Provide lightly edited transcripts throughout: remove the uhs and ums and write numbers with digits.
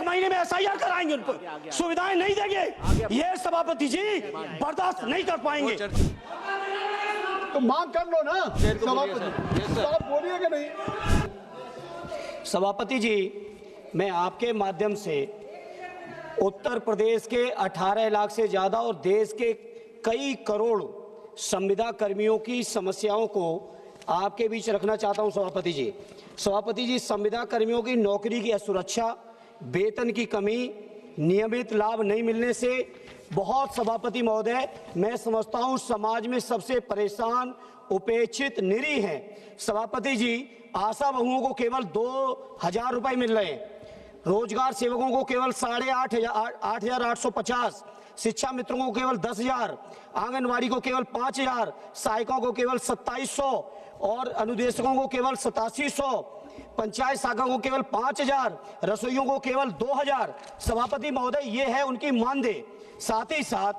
महीने में SIR कराएंगे, उन पर सुविधाएं नहीं देंगे, ये सभापति जी बर्दाश्त नहीं कर पाएंगे। तो मांग कर लो ना सभापति, तो आप बोलिएगा नहीं। सभापति जी, मैं आपके माध्यम से उत्तर प्रदेश के 18 लाख से ज्यादा और देश के कई करोड़ संविदा कर्मियों की समस्याओं को आपके बीच रखना चाहता हूं। सभापति जी, संविदा कर्मियों की नौकरी की असुरक्षा, वेतन की कमी, नियमित लाभ नहीं मिलने से बहुत, सभापति महोदय, मैं समझता हूं समाज में सबसे परेशान, उपेक्षित, निरीह हैं। सभापति जी, आशा बहुओं को केवल 2,000 रुपए मिल रहे हैं, रोजगार सेवकों को केवल 8,850, शिक्षा मित्रों को केवल 10,000, आंगनवाड़ी को केवल 5,000, सहायकों को केवल 2,700 और अनुदेशकों को केवल 8700, पंचायत शाखा को केवल 5,000, रसोइयों को केवल 2,000। सभापति महोदय, ये है उनकी मानदेय। साथ ही साथ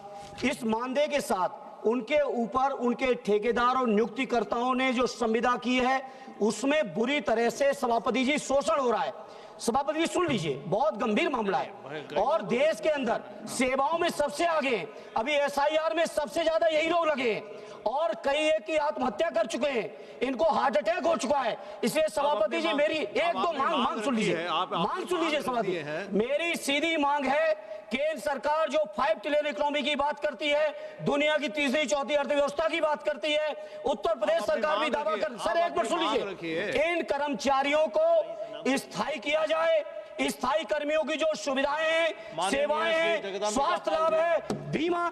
इस मानदेय के साथ उनके ऊपर उनके ठेकेदार और नियुक्तिकर्ताओं ने जो संविदा की है उसमें बुरी तरह से, सभापति जी, शोषण हो रहा है। सभापति जी सुन लीजिए, बहुत गंभीर मामला है और देश के अंदर सेवाओं में सबसे आगे, अभी SIR में सबसे ज्यादा यही लोग लगे हैं और कई एक की आत्महत्या कर चुके हैं, इनको हार्ट अटैक हो चुका है। इसलिए सभापति जी, मेरी एक दो मांग सुन लीजिए, सभापति, मेरी सीधी मांग है, केंद्र सरकार जो 5 ट्रिलियन इकोनॉमी की बात करती है, दुनिया की तीसरी चौथी अर्थव्यवस्था की बात करती है, उत्तर प्रदेश सरकार भी दावा कर, सर एक मिनट सुन लीजिए, इन कर्मचारियों को स्थायी किया जाए, स्थायी कर्मियों की जो सुविधाएं हैं, सेवाएं हैं, स्वास्थ्य लाभ है, बीमा,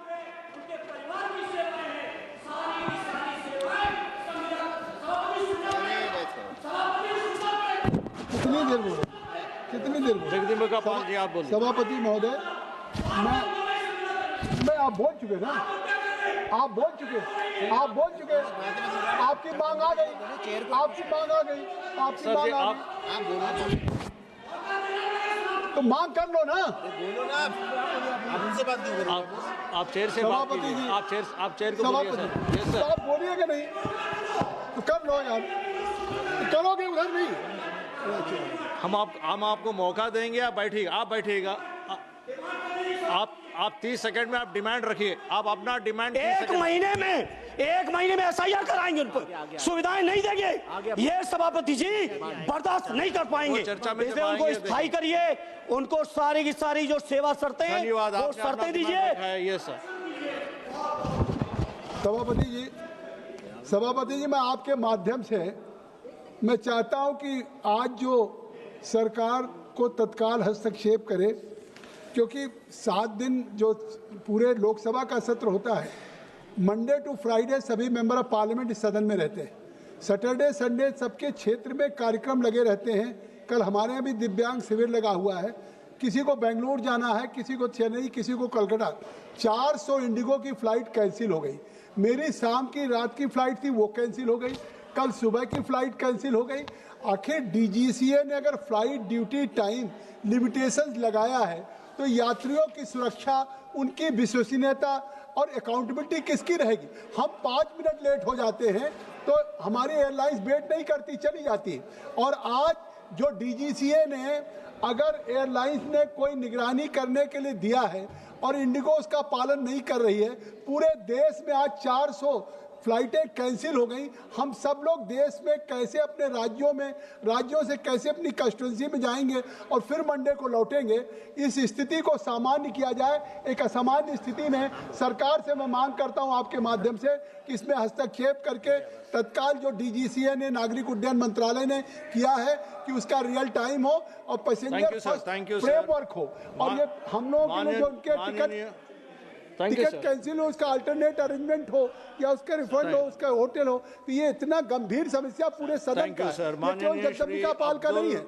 कितनी देर बोले सभापति महोदय, मैं आप बोल चुके ना, आप बोल चुके, आपकी मांग आ गई, तो मांग कर लो ना। आप चेयर से बात कीजिए, आप चेयर को बोलिए सर। तो आप बोलिएगा नहीं, तो कर लो यार, करोगे उधर नहीं। हम आपको मौका देंगे, आप बैठिएगा। आप 30 सेकंड में आप डिमांड रखिए, आप अपना डिमांड एक महीने में SIR कराएंगे, उन पर सुविधाएं नहीं देंगे, ये सभापति जी बर्दाश्त नहीं कर पाएंगे। इसलिए उनको स्थायी करिए, उनको सारी की सारी जो सेवा शर्तें हैं वो शर्तें दीजिए। ये सर सभापति जी, मैं आपके माध्यम से मैं चाहता हूं कि आज जो सरकार को तत्काल हस्तक्षेप करे, क्योंकि 7 दिन जो पूरे लोकसभा का सत्र होता है, मंडे टू फ्राइडे सभी मेंबर ऑफ पार्लियामेंट इस सदन में रहते हैं, सैटरडे संडे सबके क्षेत्र में कार्यक्रम लगे रहते हैं। कल हमारे यहाँ भी दिव्यांग शिविर लगा हुआ है, किसी को बेंगलुरु जाना है, किसी को चेन्नई, किसी को कोलकाता। 400 इंडिगो की फ़्लाइट कैंसिल हो गई, मेरी शाम की रात की फ़्लाइट थी वो कैंसिल हो गई, कल सुबह की फ़्लाइट कैंसिल हो गई। आखिर DGCA ने अगर फ्लाइट ड्यूटी टाइम लिमिटेशंस लगाया है तो यात्रियों की सुरक्षा, उनकी विश्वसनीयता और अकाउंटेबिलिटी किसकी रहेगी? हम 5 मिनट लेट हो जाते हैं तो हमारी एयरलाइंस वेट नहीं करती, चली जाती। और आज जो DGCA ने अगर एयरलाइंस ने कोई निगरानी करने के लिए दिया है और इंडिगो उसका पालन नहीं कर रही है, पूरे देश में आज 400 फ्लाइटें कैंसिल हो गई। हम सब लोग देश में कैसे अपने राज्यों से कैसे अपनी कंस्टिट्यूंसी में जाएंगे और फिर मंडे को लौटेंगे? इस स्थिति को सामान्य किया जाए। एक असामान्य स्थिति में सरकार से मैं मांग करता हूं आपके माध्यम से कि इसमें हस्तक्षेप करके तत्काल जो DGCA ने, नागरिक उड्डयन मंत्रालय ने किया है, कि उसका रियल टाइम हो और पैसेंजर फ्रेमवर्क हो, और ये हम लोगों के लिए जो उनके टिकट कैंसिल हो उसका अल्टरनेट अरेंजमेंट हो या उसका रिफंड हो, उसका होटल हो। तो ये इतना गंभीर समस्या पूरे सदन का है, केवल जगदम्बिका पाल का नहीं है।